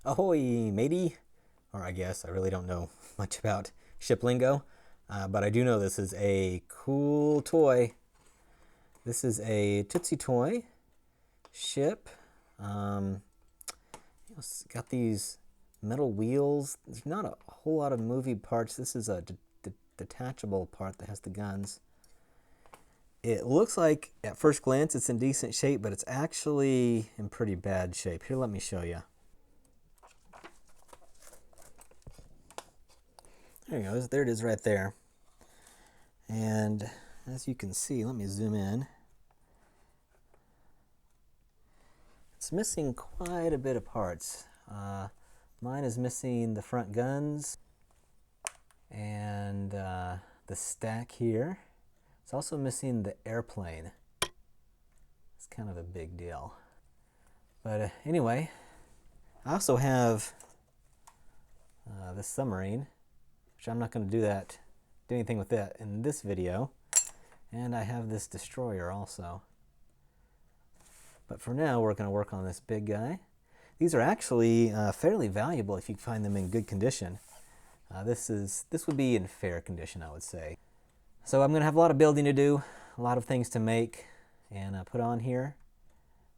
Ahoy, matey! Or I guess I really don't know much about ship lingo, but I do know this is a cool toy. This is a Tootsietoy ship. It's got these metal wheels. There's not a whole lot of movie parts. This is a detachable part that has the guns. It looks like at first glance it's in decent shape, but it's actually in pretty bad shape. Here, let me show you. There it goes. There it is right there. And as you can see, let me zoom in. It's missing quite a bit of parts. Mine is missing the front guns and the stack here. It's also missing the airplane. It's kind of a big deal. But anyway, I also have this submarine, which I'm not going to do anything with that in this video. And I have this destroyer also. But for now, we're going to work on this big guy. These are actually fairly valuable if you find them in good condition. This would be in fair condition, I would say. So I'm going to have a lot of building to do, a lot of things to make and put on here.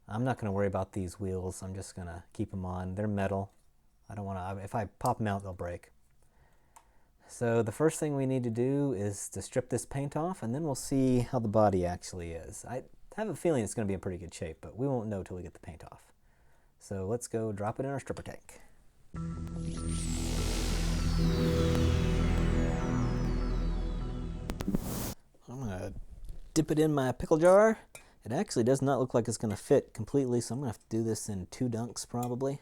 I'm not going to worry about these wheels. I'm just going to keep them on. They're metal. I don't want to, if I pop them out, they'll break. So the first thing we need to do is to strip this paint off, and then we'll see how the body actually is. I have a feeling it's going to be in pretty good shape, but we won't know till we get the paint off. So let's go drop it in our stripper tank. I'm going to dip it in my pickle jar. It actually does not look like it's going to fit completely, so I'm going to have to do this in 2 dunks probably.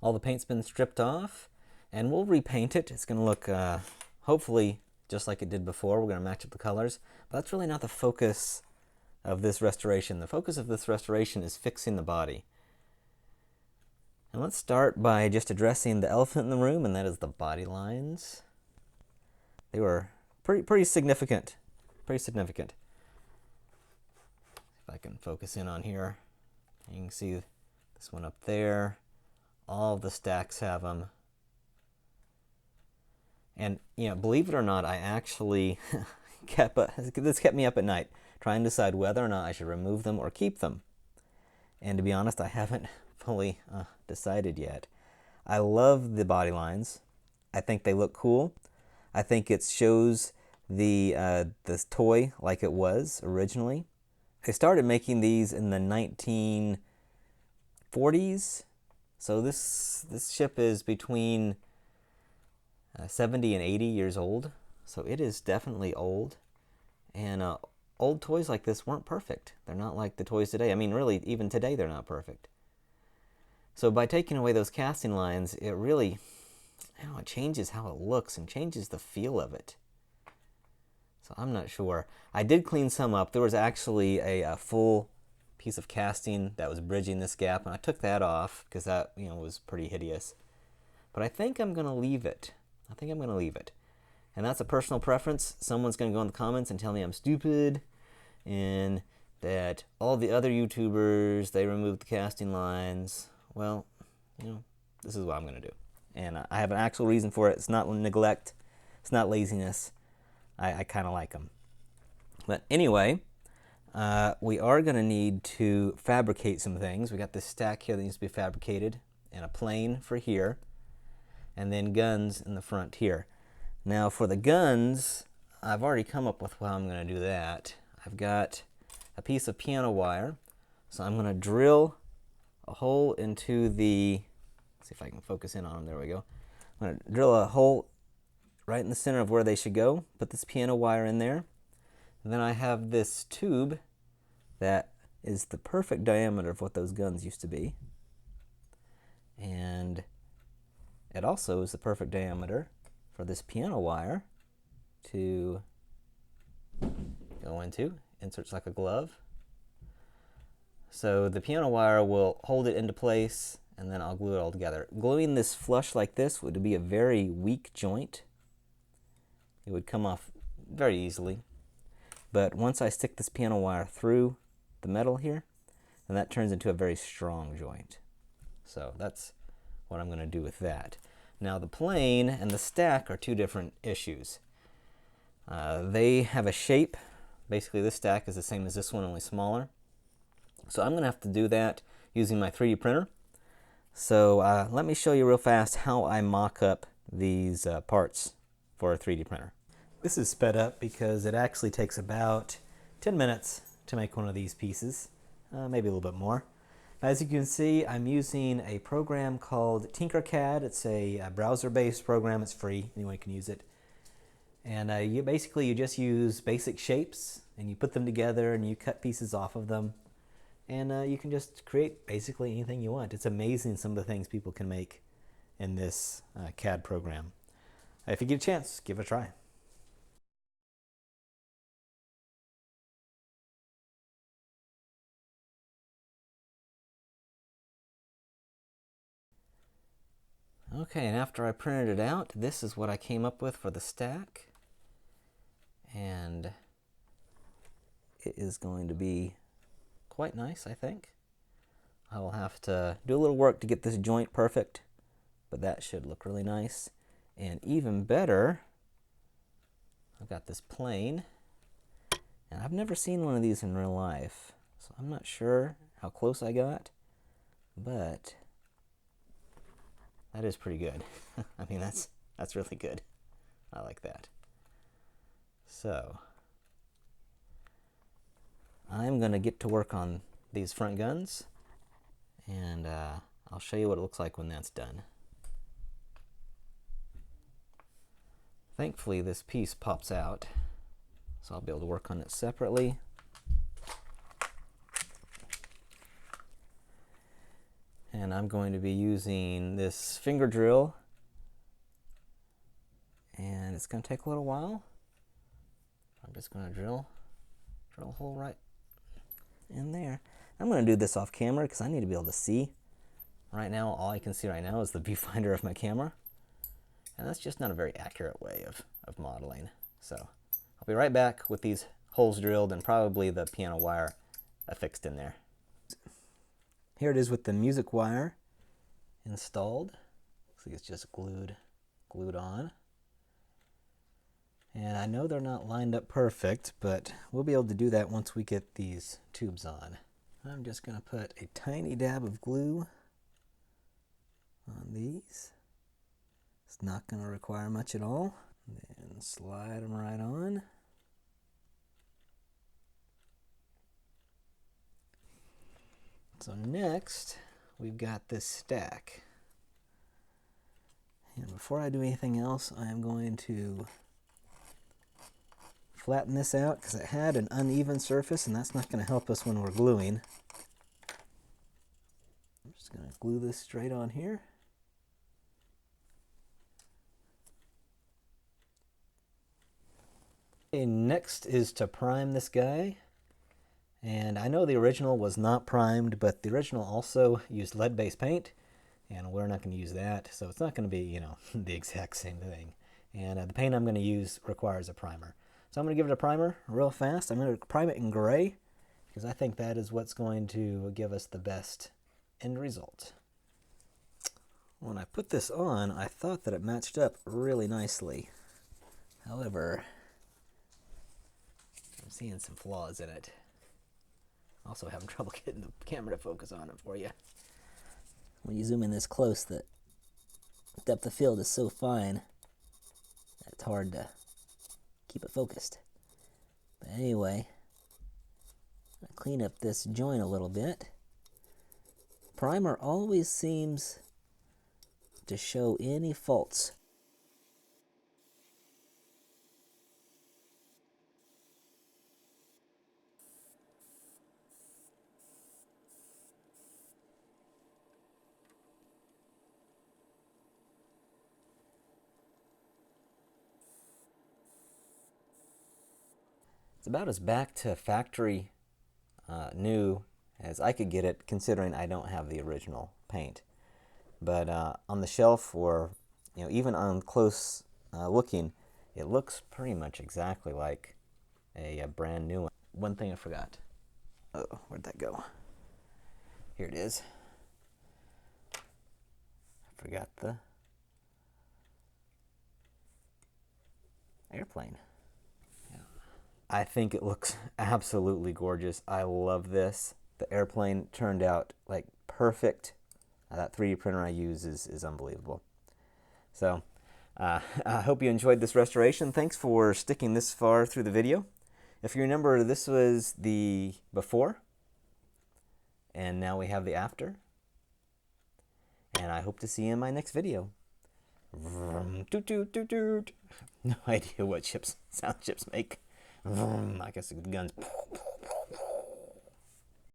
All the paint's been stripped off, and we'll repaint it. It's going to look hopefully just like it did before. We're going to match up the colors, but that's really not the focus of this restoration. The focus of this restoration is fixing the body. And let's start by just addressing the elephant in the room, and that is the body lines. They were pretty significant. Pretty significant. If I can focus in on here. You can see this one up there. All of the stacks have them. And, you know, believe it or not, I actually this kept me up at night, trying to decide whether or not I should remove them or keep them. And to be honest, I haven't fully decided yet. I love the body lines. I think they look cool. I think it shows this toy like it was originally. They started making these in the 1940s. So this ship is between 70 and 80 years old. So it is definitely old. And old toys like this weren't perfect. They're not like the toys today. I mean, really, even today, they're not perfect. So by taking away those casting lines, it really, it changes how it looks and changes the feel of it. So I'm not sure. I did clean some up. There was actually a full piece of casting that was bridging this gap, and I took that off because that, was pretty hideous. But I think I'm going to leave it. And that's a personal preference. Someone's going to go in the comments and tell me I'm stupid and that all the other YouTubers, they removed the casting lines. Well, this is what I'm going to do. And I have an actual reason for it. It's not neglect. It's not laziness. I kind of like them. But anyway, we are going to need to fabricate some things. We got this stack here that needs to be fabricated, and a plane for here, and then guns in the front here. Now for the guns, I've already come up with how I'm going to do that. I've got a piece of piano wire, so I'm going to drill a hole into the, let's see if I can focus in on them, there we go. I'm going to drill a hole right in the center of where they should go, put this piano wire in there, and then I have this tube that is the perfect diameter of what those guns used to be, and it also is the perfect diameter for this piano wire to go into. Inserts like a glove. So the piano wire will hold it into place, and then I'll glue it all together. Gluing this flush like this would be a very weak joint. It would come off very easily. But once I stick this piano wire through the metal here, then that turns into a very strong joint. So that's what I'm going to do with that. Now the plane and the stack are two different issues. They have a shape. Basically this stack is the same as this one, only smaller. So I'm going to have to do that using my 3D printer. So let me show you real fast how I mock up these parts for a 3D printer. This is sped up because it actually takes about 10 minutes to make one of these pieces, maybe a little bit more. As you can see, I'm using a program called Tinkercad. It's a browser-based program. It's free. Anyone can use it. And you just use basic shapes and you put them together and you cut pieces off of them. And you can just create basically anything you want. It's amazing some of the things people can make in this CAD program. If you get a chance, give it a try. Okay, and after I printed it out, this is what I came up with for the stack. And it is going to be quite nice, I think. I will have to do a little work to get this joint perfect, but that should look really nice. And even better, I've got this plane, and I've never seen one of these in real life, so I'm not sure how close I got, but that is pretty good. I mean, that's really good. I like that. So I'm going to get to work on these front guns, and I'll show you what it looks like when that's done. Thankfully, this piece pops out, so I'll be able to work on it separately. And I'm going to be using this finger drill, and it's going to take a little while. I'm just going to drill a hole right in there. I'm going to do this off camera because I need to be able to see. Right now, all I can see right now is the viewfinder of my camera. And that's just not a very accurate way of modeling. So I'll be right back with these holes drilled and probably the piano wire affixed in there. Here it is with the music wire installed. Looks like it's just glued on. And I know they're not lined up perfect, but we'll be able to do that once we get these tubes on. I'm just going to put a tiny dab of glue on these. It's not going to require much at all. Then slide them right on. So next, we've got this stack. And before I do anything else, I am going to flatten this out because it had an uneven surface, and that's not going to help us when we're gluing. I'm just going to glue this straight on here. Okay, next is to prime this guy. And I know the original was not primed, but the original also used lead-based paint, and we're not going to use that, so it's not going to be, you know, the exact same thing. And the paint I'm going to use requires a primer. So I'm going to give it a primer real fast. I'm going to prime it in gray, because I think that is what's going to give us the best end result. When I put this on, I thought that it matched up really nicely. However, I'm seeing some flaws in it. Also having trouble getting the camera to focus on it for you. When you zoom in this close, the depth of field is so fine that it's hard to keep it focused. But anyway, I clean up this joint a little bit. Primer always seems to show any faults. It's about as back to factory new as I could get it, considering I don't have the original paint. But on the shelf, or even on close looking, it looks pretty much exactly like a brand new one. One thing I forgot. Oh, where'd that go? Here it is. I Forgot the airplane. I think it looks absolutely gorgeous. I love this. The airplane turned out like perfect. That 3D printer I use is unbelievable. So I hope you enjoyed this restoration. Thanks for sticking this far through the video. If you remember, this was the before, and now we have the after. And I hope to see you in my next video. Toot, toot, toot, toot. No idea what sound chips make. I guess the guns.